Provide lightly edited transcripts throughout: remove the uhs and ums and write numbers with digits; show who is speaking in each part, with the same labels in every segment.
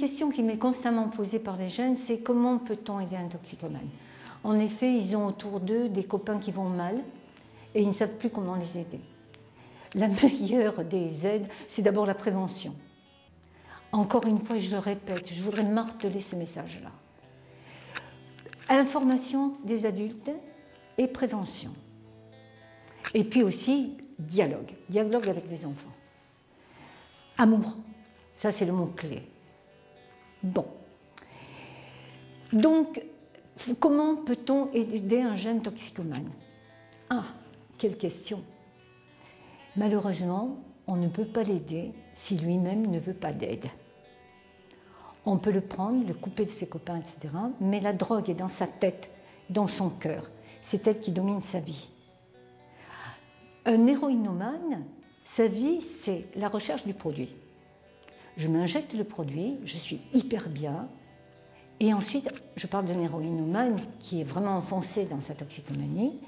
Speaker 1: question qui m'est constamment posée par les jeunes, c'est comment peut-on aider un toxicomane? En effet, ils ont autour d'eux des copains qui vont mal et ils ne savent plus comment les aider. La meilleure des aides, c'est d'abord la prévention. Encore une fois, et je le répète, je voudrais marteler ce message-là. Information des adultes et prévention. Et puis aussi, dialogue. Dialogue avec les enfants. Amour. Ça, c'est le mot-clé. Bon. Donc, comment peut-on aider un jeune toxicomane? Ah, quelle question! Malheureusement, on ne peut pas l'aider si lui-même ne veut pas d'aide. On peut le prendre, le couper de ses copains, etc. Mais la drogue est dans sa tête, dans son cœur. C'est elle qui domine sa vie. Un héroïnomane, sa vie, c'est la recherche du produit. Je m'injecte le produit, je suis hyper bien, et ensuite, je parle d'un héroïnomane qui est vraiment enfoncé dans sa toxicomanie.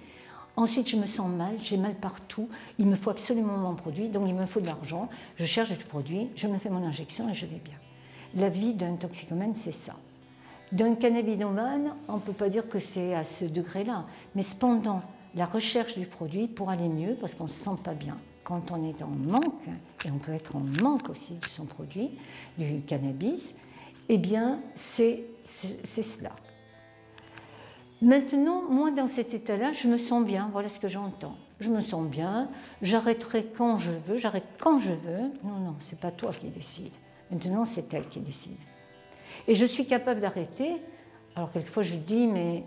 Speaker 1: Ensuite, je me sens mal, j'ai mal partout, il me faut absolument mon produit, donc il me faut de l'argent, je cherche du produit, je me fais mon injection et je vais bien. La vie d'un toxicomane, c'est ça. D'un cannabinoman, on ne peut pas dire que c'est à ce degré-là, mais cependant, la recherche du produit pour aller mieux, parce qu'on ne se sent pas bien. Quand on est en manque, et on peut être en manque aussi de son produit, du cannabis, eh bien, c'est cela. Maintenant, moi, dans cet état-là, je me sens bien, voilà ce que j'entends. Je me sens bien, j'arrêterai quand je veux, j'arrête quand je veux. Non, non, ce n'est pas toi qui décide. Maintenant, c'est elle qui décide. Et je suis capable d'arrêter. Alors, quelquefois, je dis, mais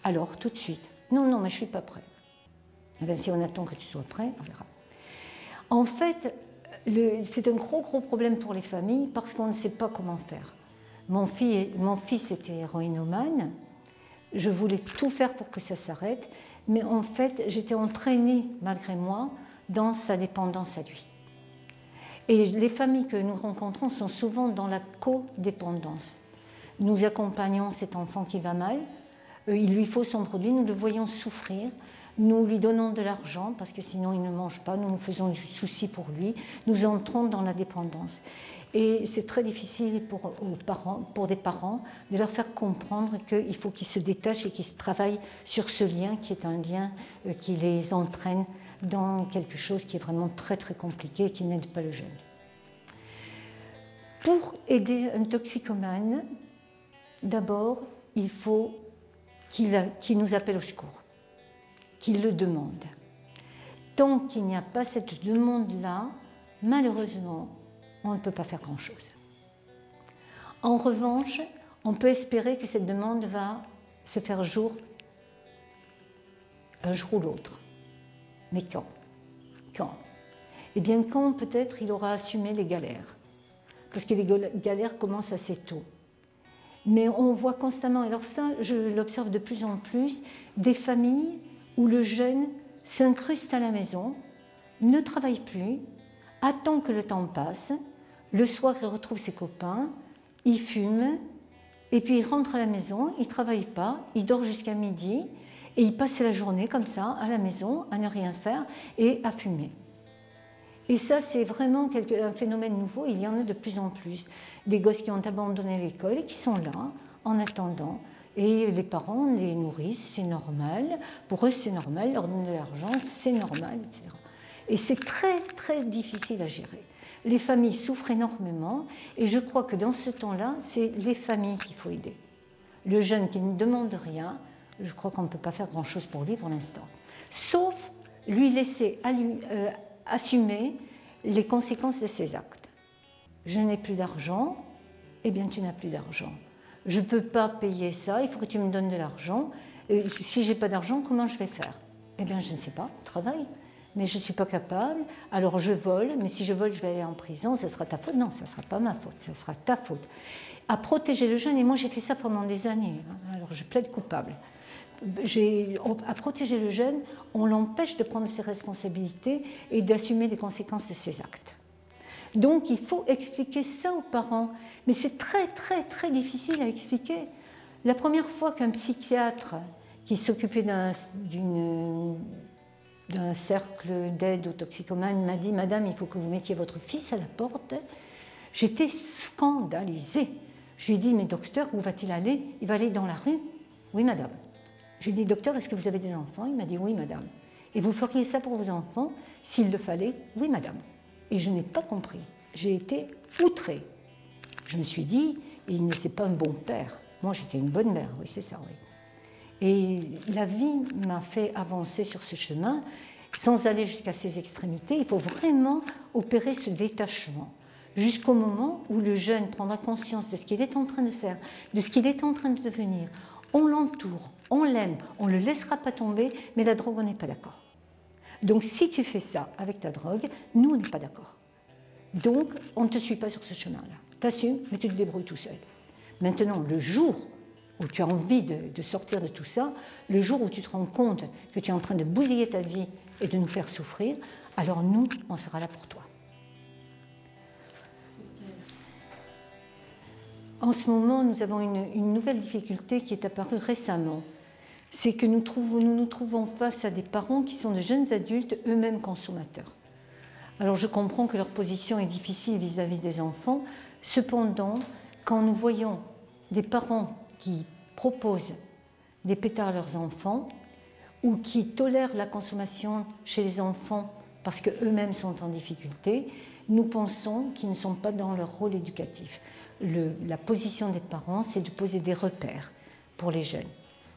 Speaker 1: alors, tout de suite. Non, non, mais je ne suis pas prêt. Eh bien, si on attend que tu sois prêt, on verra. En fait, c'est un gros problème pour les familles parce qu'on ne sait pas comment faire. Mon fils était héroïnomane. Je voulais tout faire pour que ça s'arrête, mais en fait, j'étais entraînée, malgré moi, dans sa dépendance à lui. Et les familles que nous rencontrons sont souvent dans la codépendance. Nous accompagnons cet enfant qui va mal, il lui faut son produit, nous le voyons souffrir, nous lui donnons de l'argent, parce que sinon il ne mange pas, nous nous faisons du souci pour lui, nous entrons dans la dépendance. Et c'est très difficile pour des parents de leur faire comprendre qu'il faut qu'ils se détachent et qu'ils travaillent sur ce lien qui est un lien qui les entraîne dans quelque chose qui est vraiment très très compliqué et qui n'aide pas le jeune. Pour aider un toxicomane, d'abord, il faut qu'il nous appelle au secours, qu'il le demande. Tant qu'il n'y a pas cette demande-là, malheureusement, on ne peut pas faire grand-chose. En revanche, on peut espérer que cette demande va se faire jour un jour ou l'autre. Mais quand? Quand? Eh bien, quand peut-être il aura assumé les galères. Parce que les galères commencent assez tôt. Mais on voit constamment, alors ça, je l'observe de plus en plus, des familles où le jeune s'incruste à la maison, ne travaille plus, attend que le temps passe, le soir il retrouve ses copains, il fume, et puis il rentre à la maison, il ne travaille pas, il dort jusqu'à midi, et il passe la journée comme ça, à la maison, à ne rien faire et à fumer. Et ça, c'est vraiment un phénomène nouveau, il y en a de plus en plus. Des gosses qui ont abandonné l'école et qui sont là, en attendant. Et les parents les nourrissent, c'est normal. Pour eux, c'est normal, leur donner de l'argent, c'est normal, etc. Et c'est très, très difficile à gérer. Les familles souffrent énormément, et je crois que dans ce temps-là, c'est les familles qu'il faut aider. Le jeune qui ne demande rien, je crois qu'on ne peut pas faire grand-chose pour lui pour l'instant. Sauf lui laisser assumer les conséquences de ses actes. Je n'ai plus d'argent, eh bien tu n'as plus d'argent. Je ne peux pas payer ça, il faut que tu me donnes de l'argent. Si je n'ai pas d'argent, comment je vais faire? Eh bien je ne sais pas, travaille. Mais je ne suis pas capable, alors je vole, mais si je vole, je vais aller en prison, ça sera ta faute. Non, ça ne sera pas ma faute, ça sera ta faute. À protéger le jeune, et moi j'ai fait ça pendant des années, alors je plaide coupable. À protéger le jeune, on l'empêche de prendre ses responsabilités et d'assumer les conséquences de ses actes. Donc il faut expliquer ça aux parents, mais c'est très très très difficile à expliquer. La première fois qu'un psychiatre qui s'occupait d'un cercle d'aide aux toxicomanes m'a dit « Madame, il faut que vous mettiez votre fils à la porte », j'étais scandalisée. Je lui ai dit, mais docteur, où va-t-il aller? Il va aller dans la rue? Oui, madame. Je lui ai dit, docteur, est-ce que vous avez des enfants? Il m'a dit, oui, madame. Et vous feriez ça pour vos enfants s'il le fallait? Oui, madame. Et je n'ai pas compris. J'ai été outrée. Je me suis dit, il ne s'est pas un bon père. Moi, j'étais une bonne mère, oui, c'est ça, oui. Et la vie m'a fait avancer sur ce chemin, sans aller jusqu'à ces extrémités. Il faut vraiment opérer ce détachement, jusqu'au moment où le jeune prendra conscience de ce qu'il est en train de faire, de ce qu'il est en train de devenir. On l'entoure, on l'aime, on ne le laissera pas tomber, mais la drogue, on n'est pas d'accord. Donc si tu fais ça avec ta drogue, nous, on n'est pas d'accord. Donc, on ne te suit pas sur ce chemin-là. Tu assumes, mais tu te débrouilles tout seul. Maintenant, le jour où tu as envie de sortir de tout ça, le jour où tu te rends compte que tu es en train de bousiller ta vie et de nous faire souffrir, alors nous, on sera là pour toi. En ce moment, nous avons une nouvelle difficulté qui est apparue récemment. C'est que nous nous trouvons face à des parents qui sont de jeunes adultes, eux-mêmes consommateurs. Alors je comprends que leur position est difficile vis-à-vis des enfants. Cependant, quand nous voyons des parents qui proposent des pétards à leurs enfants ou qui tolèrent la consommation chez les enfants parce qu'eux-mêmes sont en difficulté, nous pensons qu'ils ne sont pas dans leur rôle éducatif. La position des parents, c'est de poser des repères pour les jeunes.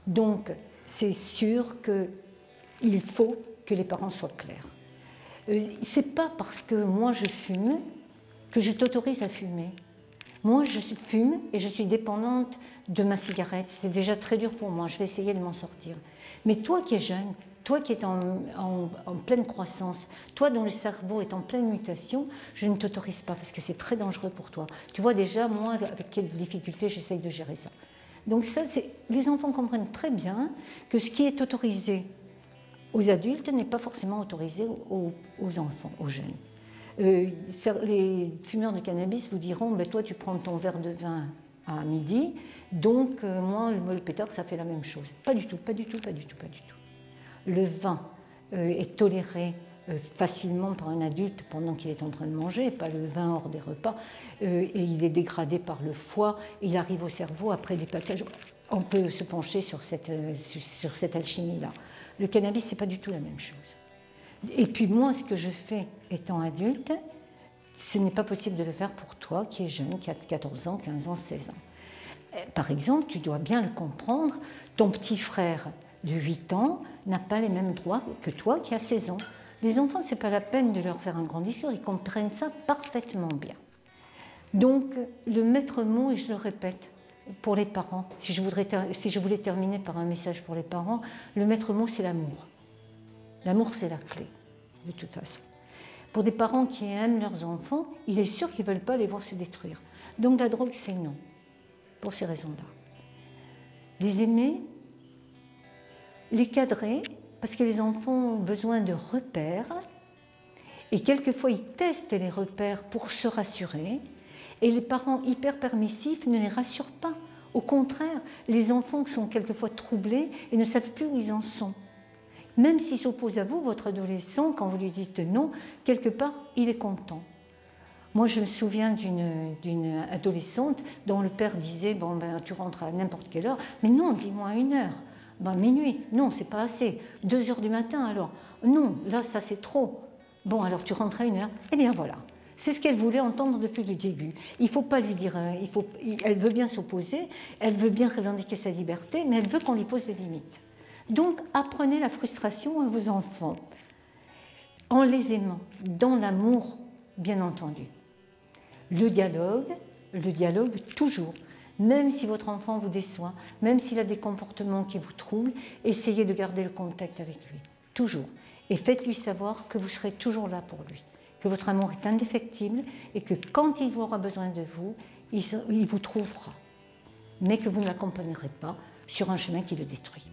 Speaker 1: Donc, c'est sûr qu'il faut que les parents soient clairs. C'est pas parce que moi je fume que je t'autorise à fumer. Moi je fume et je suis dépendante de ma cigarette. C'est déjà très dur pour moi, je vais essayer de m'en sortir. Mais toi qui es jeune, toi qui es en pleine croissance, toi dont le cerveau est en pleine mutation, je ne t'autorise pas parce que c'est très dangereux pour toi. Tu vois déjà, moi, avec quelle difficulté j'essaye de gérer ça. Donc ça, les enfants comprennent très bien que ce qui est autorisé aux adultes n'est pas forcément autorisé aux enfants, aux jeunes. Les fumeurs de cannabis vous diront, ben, toi tu prends ton verre de vin à midi, donc moi le pétard ça fait la même chose. Pas du tout, pas du tout, pas du tout, pas du tout. Le vin est toléré facilement par un adulte pendant qu'il est en train de manger, pas le vin hors des repas, et il est dégradé par le foie, il arrive au cerveau après des passages. On peut se pencher sur cette alchimie-là. Le cannabis, c'est pas du tout la même chose. Et puis moi, ce que je fais étant adulte, ce n'est pas possible de le faire pour toi qui es jeune, qui a 14 ans, 15 ans, 16 ans. Par exemple, tu dois bien le comprendre, ton petit frère de 8 ans n'a pas les mêmes droits que toi qui as 16 ans. Les enfants, ce n'est pas la peine de leur faire un grand discours, ils comprennent ça parfaitement bien. Donc, le maître mot, et je le répète, pour les parents, si je voulais terminer par un message pour les parents, le maître mot, c'est l'amour. L'amour, c'est la clé, de toute façon. Pour des parents qui aiment leurs enfants, il est sûr qu'ils ne veulent pas les voir se détruire. Donc la drogue, c'est non, pour ces raisons-là. Les aimer, les cadrer, parce que les enfants ont besoin de repères, et quelquefois ils testent les repères pour se rassurer, et les parents hyper permissifs ne les rassurent pas. Au contraire, les enfants sont quelquefois troublés et ne savent plus où ils en sont. Même s'il s'oppose à vous, votre adolescent, quand vous lui dites non, quelque part, il est content. Moi, je me souviens d'une adolescente dont le père disait « Bon, ben, tu rentres à n'importe quelle heure. » Mais non, dis-moi à 1h. Ben, minuit. Non, c'est pas assez. 2h du matin, alors. Non, là, ça, c'est trop. Bon, alors tu rentres à 1h. Eh bien, voilà. C'est ce qu'elle voulait entendre depuis le début. Il ne faut pas lui dire... elle veut bien s'opposer, elle veut bien revendiquer sa liberté, mais elle veut qu'on lui pose des limites. Donc, apprenez la frustration à vos enfants, en les aimant, dans l'amour, bien entendu. Le dialogue toujours. Même si votre enfant vous déçoit, même s'il a des comportements qui vous troublent, essayez de garder le contact avec lui, toujours. Et faites-lui savoir que vous serez toujours là pour lui, que votre amour est indéfectible et que quand il aura besoin de vous, il vous trouvera, mais que vous ne l'accompagnerez pas sur un chemin qui le détruit.